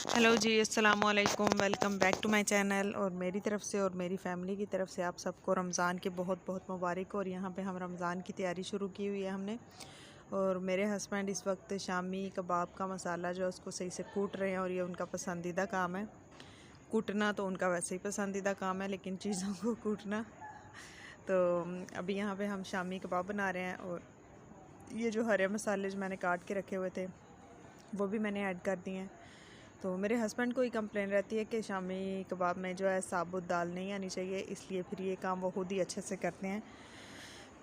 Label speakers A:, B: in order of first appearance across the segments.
A: Hello जी, अस्सलाम वालेकुम। Welcome back to my channel. और मेरी तरफ़ से और मेरी फ़ैमिली की तरफ से आप सबको रमज़ान के बहुत बहुत मुबारक। और यहाँ पे हम रमज़ान की तैयारी शुरू की हुई है हमने। और मेरे हस्बैंड इस वक्त शामी कबाब का मसाला जो है उसको सही से कूट रहे हैं, और ये उनका पसंदीदा काम है। कूटना तो उनका वैसे ही पसंदीदा काम है, लेकिन चीज़ों को कूटना तो अभी यहाँ पे हम शामी कबाब बना रहे हैं। और ये जो हरे मसाले जो मैंने काट के रखे हुए थे वो भी मैंने ऐड कर दिए हैं। तो मेरे हस्बैंड को ही कंप्लेन रहती है कि शामी कबाब में जो है साबुत दाल नहीं आनी चाहिए, इसलिए फिर ये काम वो खुद ही अच्छे से करते हैं।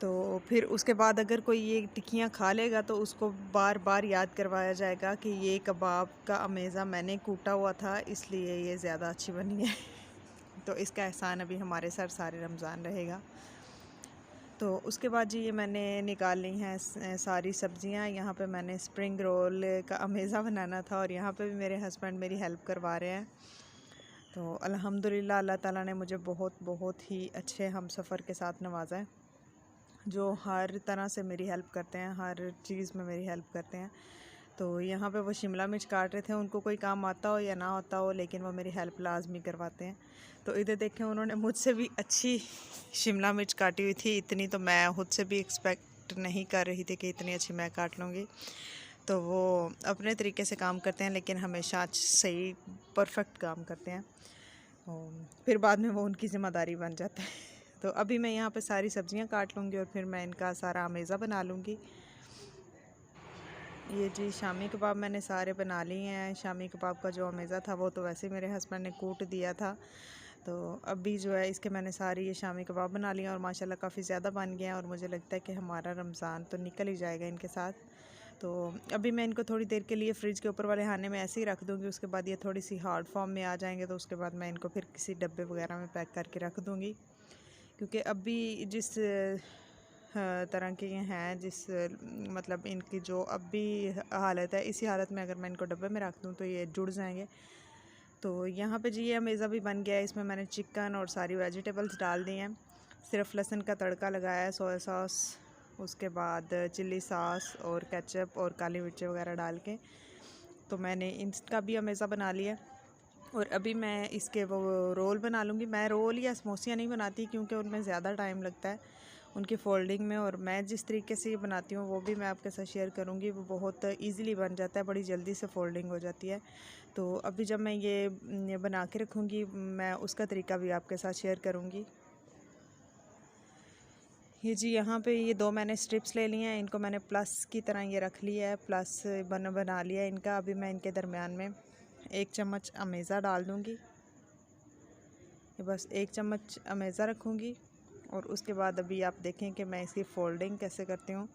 A: तो फिर उसके बाद अगर कोई ये टिक्कियाँ खा लेगा तो उसको बार बार याद करवाया जाएगा कि ये कबाब का अमेज़ा मैंने कूटा हुआ था, इसलिए ये ज़्यादा अच्छी बनी है। तो इसका एहसान अभी हमारे सर सारे रमज़ान रहेगा। तो उसके बाद जी ये मैंने निकाल ली हैं सारी सब्ज़ियाँ। यहाँ पे मैंने स्प्रिंग रोल का अमेज़ा बनाना था, और यहाँ पे भी मेरे हस्बैंड मेरी हेल्प करवा रहे हैं। तो अल्हम्दुलिल्लाह अल्लाह ताला ने मुझे बहुत बहुत ही अच्छे हम सफ़र के साथ नवाजा है, जो हर तरह से मेरी हेल्प करते हैं, हर चीज़ में मेरी हेल्प करते हैं। तो यहाँ पे वो शिमला मिर्च काट रहे थे, उनको कोई काम आता हो या ना आता हो, लेकिन वो मेरी हेल्प लाजमी करवाते हैं। तो इधर देखें, उन्होंने मुझसे भी अच्छी शिमला मिर्च काटी हुई थी। इतनी तो मैं खुद से भी एक्सपेक्ट नहीं कर रही थी कि इतनी अच्छी मैं काट लूँगी। तो वो अपने तरीके से काम करते हैं, लेकिन हमेशा सही परफेक्ट काम करते हैं। फिर बाद में वो उनकी ज़िम्मेदारी बन जाता है। तो अभी मैं यहाँ पे सारी सब्ज़ियाँ काट लूँगी और फिर मैं इनका सारा अमेज़ा बना लूँगी। ये जी शामी कबाब मैंने सारे बना लिए हैं। शामी कबाब का जो अमेज़ा था वो तो वैसे मेरे हस्बैंड ने कूट दिया था। तो अभी जो है इसके मैंने सारी ये शामी कबाब बना लिए, और माशाल्लाह काफ़ी ज़्यादा बन गए हैं, और मुझे लगता है कि हमारा रमज़ान तो निकल ही जाएगा इनके साथ। तो अभी मैं इनको थोड़ी देर के लिए फ्रिज के ऊपर वाले खाने में ऐसे ही रख दूँगी। उसके बाद ये थोड़ी सी हार्ड फॉर्म में आ जाएंगे, तो उसके बाद मैं इनको फिर किसी डब्बे वगैरह में पैक करके रख दूँगी। क्योंकि अभी जिस तरह के ये हैं, मतलब इनकी जो अभी हालत है, इसी हालत में अगर मैं इनको डब्बे में रख दूँ तो ये जुड़ जाएंगे। तो यहाँ पे जी ये अमेज़ा भी बन गया है। इसमें मैंने चिकन और सारी वेजिटेबल्स डाल दी हैं। सिर्फ लहसुन का तड़का लगाया है, सोया सॉस, उसके बाद चिल्ली सॉस और केचप और काली मिर्च वगैरह डाल के। तो मैंने इसका भी अमेज़ा बना लिया। और अभी मैं इसके वो रोल बना लूँगी। मैं रोल या समोसियाँ नहीं बनाती, क्योंकि उनमें ज़्यादा टाइम लगता है उनकी फ़ोल्डिंग में। और मैं जिस तरीके से ये बनाती हूँ वो भी मैं आपके साथ शेयर करूँगी। वो बहुत इजीली बन जाता है, बड़ी जल्दी से फ़ोल्डिंग हो जाती है। तो अभी जब मैं ये बना के रखूँगी, मैं उसका तरीका भी आपके साथ शेयर करूँगी। ये जी यहाँ पे ये दो मैंने स्ट्रिप्स ले लिए हैं, इनको मैंने प्लस की तरह ये रख लिया है, प्लस बना लिया है इनका। अभी मैं इनके दरमियान में 1 चम्मच अमेज़ा डाल दूँगी। ये बस 1 चम्मच अमेज़ा रखूँगी। और उसके बाद अभी आप देखें कि मैं इसकी फ़ोल्डिंग कैसे करती हूँ।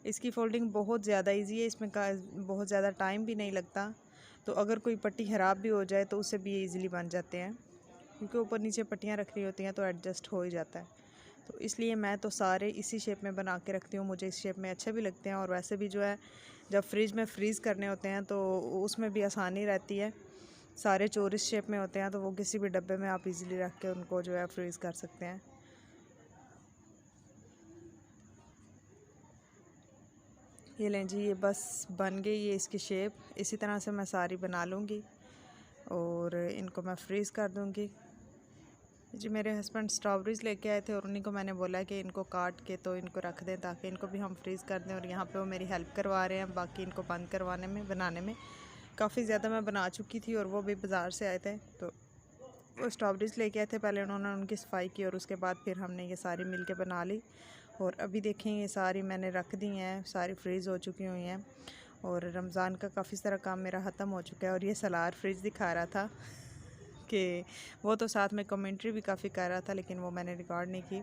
A: इसकी फ़ोल्डिंग बहुत ज़्यादा इजी है, इसमें का बहुत ज़्यादा टाइम भी नहीं लगता। तो अगर कोई पट्टी ख़राब भी हो जाए तो उससे भी ये ईज़िली बन जाते हैं, क्योंकि ऊपर नीचे पट्टियाँ रखनी होती हैं तो एडजस्ट हो ही जाता है। तो इसलिए मैं तो सारे इसी शेप में बना के रखती हूँ, मुझे इस शेप में अच्छे भी लगते हैं। और वैसे भी जो है जब फ्रिज में फ्रीज़ करने होते हैं तो उसमें भी आसानी रहती है। सारे चौरस शेप में होते हैं, तो वो किसी भी डब्बे में आप इजीली रख के उनको जो है फ्रीज़ कर सकते हैं। ये लें जी, ये बस बन गई ये इसकी शेप। इसी तरह से मैं सारी बना लूँगी और इनको मैं फ्रीज़ कर दूँगी। जी मेरे हस्बैंड स्ट्रॉबेरीज़ लेके आए थे, और उन्हीं को मैंने बोला कि इनको काट के तो इनको रख दें, ताकि इनको भी हम फ्रीज़ कर दें। और यहाँ पे वो मेरी हेल्प करवा रहे हैं बाकी इनको बंद करवाने में, बनाने में। काफ़ी ज़्यादा मैं बना चुकी थी, और वो भी बाज़ार से आए थे, तो वो स्ट्रॉबेरीज़ लेके आए थे। पहले उन्होंने उनकी सफाई की, और उसके बाद फिर हमने ये सारी मिल के बना ली। और अभी देखें ये सारी मैंने रख दी हैं, सारी फ्रीज़ हो चुकी हुई हैं। और रमज़ान का काफ़ी सारा काम मेरा ख़त्म हो चुका है। और ये सलार फ्रिज दिखा रहा था कि वो तो साथ में कमेंट्री भी काफ़ी कर रहा था, लेकिन वो मैंने रिकॉर्ड नहीं की।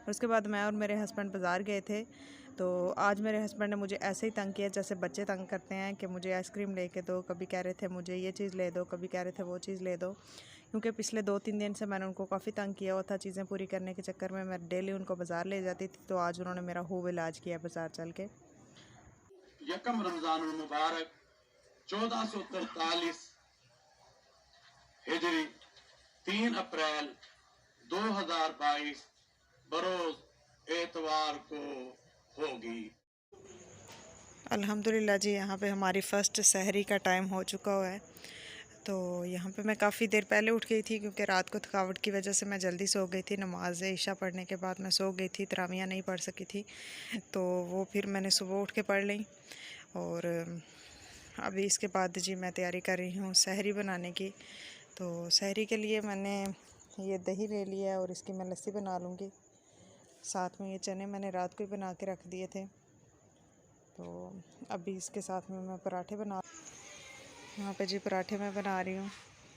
A: उसके बाद मैं और मेरे हस्बैंड बाज़ार गए थे। तो आज मेरे हस्बैंड ने मुझे ऐसे ही तंग किया जैसे बच्चे तंग करते हैं, कि मुझे आइसक्रीम लेके दो, कभी कह रहे थे मुझे ये चीज़ ले दो, कभी कह रहे थे वो चीज़ ले दो। क्योंकि पिछले 2-3 दिन से मैंने उनको काफ़ी तंग किया हुआ था, चीज़ें पूरी करने के चक्कर में मैं डेली उनको बाज़ार ले जाती थी। तो आज उन्होंने मेरा खूब इलाज किया बाज़ार चल के।
B: यकम रमजान मुबारक 1443 हिजरी 3 अप्रैल 2022 बरोज एतवार को होगी।
A: अल्हम्दुलिल्लाह जी, यहाँ पे हमारी फ़र्स्ट सहरी का टाइम हो चुका हुआ है। तो यहाँ पे मैं काफ़ी देर पहले उठ गई थी क्योंकि रात को थकावट की वजह से मैं जल्दी सो गई थी। नमाज इशा पढ़ने के बाद मैं सो गई थी, तरावियाँ नहीं पढ़ सकी थी, तो वो फिर मैंने सुबह उठ के पढ़ ली। और अभी इसके बाद जी मैं तैयारी कर रही हूँ सहरी बनाने की। तो सहरी के लिए मैंने ये दही ले लिया है और इसकी मैं लस्सी बना लूँगी। साथ में ये चने मैंने रात को ही बना के रख दिए थे। तो अभी इसके साथ में मैं पराठे बना, यहाँ पे जी पराठे मैं बना रही हूँ।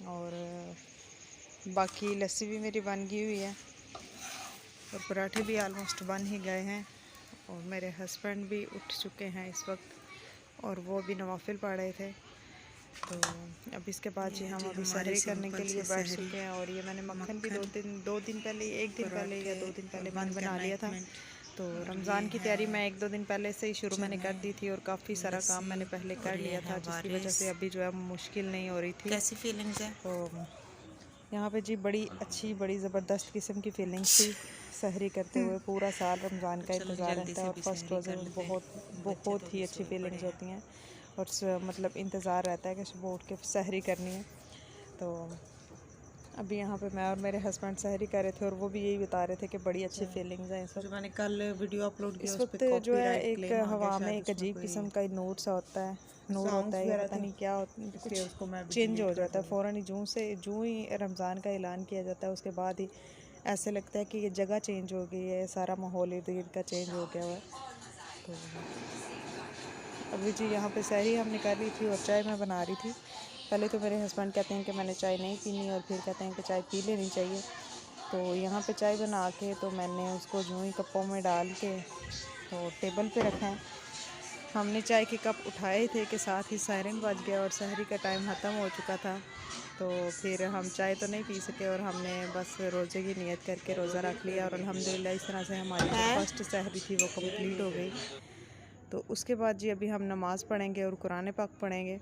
A: और बाकी लस्सी भी मेरी बन गई हुई है और पराठे भी आलमोस्ट बन ही गए हैं। और मेरे हस्बैंड भी उठ चुके हैं इस वक्त और वो भी नवाफिल पढ़ रहे थे। तो अब इसके बाद जी हम अभी सहरी करने के लिए बैठ चुके हैं। और ये मैंने मक्खन भी दो दिन पहले, एक दिन पहले या 2 दिन पहले मैंने बना लिया था। तो रमज़ान की तैयारी मैं 1-2 दिन पहले से ही शुरू मैंने कर दी थी और काफ़ी सारा काम मैंने पहले कर लिया था, जिसकी वजह से अभी जो है मुश्किल नहीं हो रही थी।
C: कैसी फीलिंग्स है?
A: तो यहाँ पे जी बड़ी अच्छी, बड़ी ज़बरदस्त किस्म की फीलिंग्स थी। सहरी करते हुए पूरा साल रमज़ान का इंतज़ार रहता है और फर्स्ट रोज़े में बहुत ही अच्छी फीलिंग्स होती हैं और मतलब इंतज़ार रहता है कि सुबह उठ के सहरी करनी है। तो अभी यहाँ पे मैं और मेरे हस्बैंड सहरी कर रहे थे और वो भी यही बता रहे थे कि बड़ी अच्छी फीलिंग्स हैं इस वक्त।
C: मैंने कल वीडियो अपलोड किया
A: इस वक्त जो है एक हवा में एक अजीब किस्म का नूर सा होता है, नूर होता है, पता नहीं क्या कुछ चेंज हो जाता है फ़ौरन ही। जूँ ही रमज़ान का ऐलान किया जाता है उसके बाद ही ऐसे लगता है कि ये जगह चेंज हो गई है, सारा माहौल इर्द गिर्द का चेंज हो गया हुआ है। तो अभी जी यहाँ पे सहरी हम निकाल रही थी और चाय मैं बना रही थी। पहले तो मेरे हस्बैंड कहते हैं कि मैंने चाय नहीं पीनी और फिर कहते हैं कि चाय पी लेनी चाहिए। तो यहाँ पे चाय बना के तो मैंने उसको जो ही कपों में डाल के तो टेबल पे रखा है। हमने चाय के कप उठाए थे कि साथ ही सायरन बज गया और सहरी का टाइम ख़त्म हो चुका था। तो फिर हम चाय तो नहीं पी सके और हमने बस रोज़े की नियत करके रोज़ा रख लिया और अल्हम्दुलिल्लाह इस तरह से हमारी जो फर्स्ट सहरी थी वो कंप्लीट हो गई। तो उसके बाद जी अभी हम नमाज़ पढ़ेंगे और कुरान पाक पढ़ेंगे।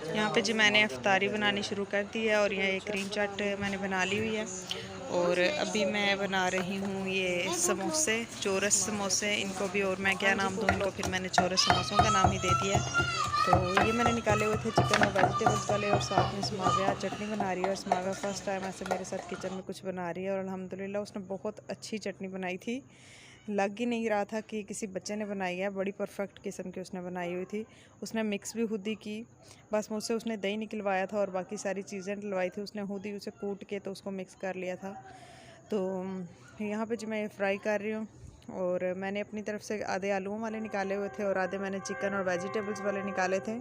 A: यहाँ पे जी मैंने अफ्तारी बनानी शुरू कर दी है और ये क्रीम चाट मैंने बना ली हुई है। और अभी मैं बना रही हूँ ये समोसे, चौरस समोसे इनको भी, और मैं क्या नाम दूँ इनको, फिर मैंने चौरस समोसों का नाम ही दे दिया। तो ये मैंने निकाले हुए थे चिकन और वेजिटेबल्स वाले और साथ में समाविया चटनी बना रही है। और समाविया फ़र्स्ट टाइम ऐसे मेरे साथ किचन में कुछ बना रही है और अल्हम्दुलिल्लाह उसने बहुत अच्छी चटनी बनाई थी। लग ही नहीं रहा था कि किसी बच्चे ने बनाई है, बड़ी परफेक्ट किस्म की उसने बनाई हुई थी। उसने मिक्स भी खुद ही की, बस मुझसे उसने दही निकलवाया था और बाकी सारी चीज़ें डलवाई थी उसने खुद ही, उसे कूट के तो उसको मिक्स कर लिया था। तो यहाँ पे जो मैं फ्राई कर रही हूँ और मैंने अपनी तरफ से आधे आलूओं वाले निकाले हुए थे और आधे मैंने चिकन और वेजिटेबल्स वाले निकाले थे,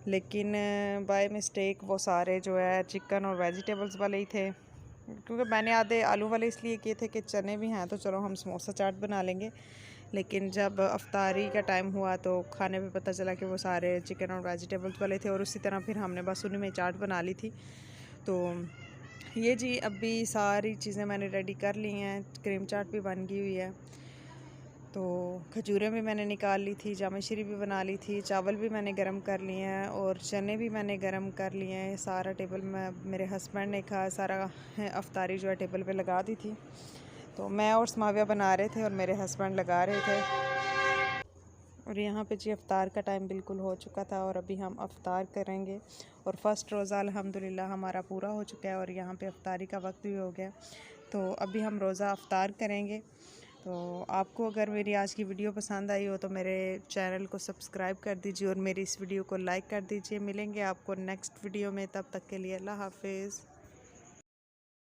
A: लेकिन बाय मिस्टेक वो सारे जो है चिकन और वेजिटेबल्स वाले ही थे। क्योंकि मैंने आधे आलू वाले इसलिए किए थे कि चने भी हैं तो चलो हम समोसा चाट बना लेंगे, लेकिन जब अफ्तारी का टाइम हुआ तो खाने पे पता चला कि वो सारे चिकन और वेजिटेबल्स वाले थे और उसी तरह फिर हमने बस उन्हीं में चाट बना ली थी। तो ये जी अभी सारी चीज़ें मैंने रेडी कर ली हैं, क्रीम चाट भी बन गई हुई है, तो खजूरें भी मैंने निकाल ली थी, जामा शीरी भी बना ली थी, चावल भी मैंने गरम कर लिए हैं और चने भी मैंने गरम कर लिए हैं। सारा टेबल में मेरे हस्बैंड ने कहा सारा अफ्तारी जो है टेबल पे लगा दी थी। तो मैं और समाविया बना रहे थे और मेरे हस्बैंड लगा रहे थे। और यहाँ पे जी अफ्तार का टाइम बिल्कुल हो चुका था और अभी हम अफ्तार करेंगे और फ़र्स्ट रोज़ा अल्हम्दुलिल्लाह हमारा पूरा हो चुका है और यहाँ पे अफ्तारी का वक्त भी हो गया। तो अभी हम रोज़ा अफ्तार करेंगे। तो आपको अगर मेरी आज की वीडियो पसंद आई हो तो मेरे चैनल को सब्सक्राइब कर दीजिए और मेरी इस वीडियो को लाइक कर दीजिए। मिलेंगे आपको नेक्स्ट वीडियो में, तब तक के लिए अल्लाह हाफिज़।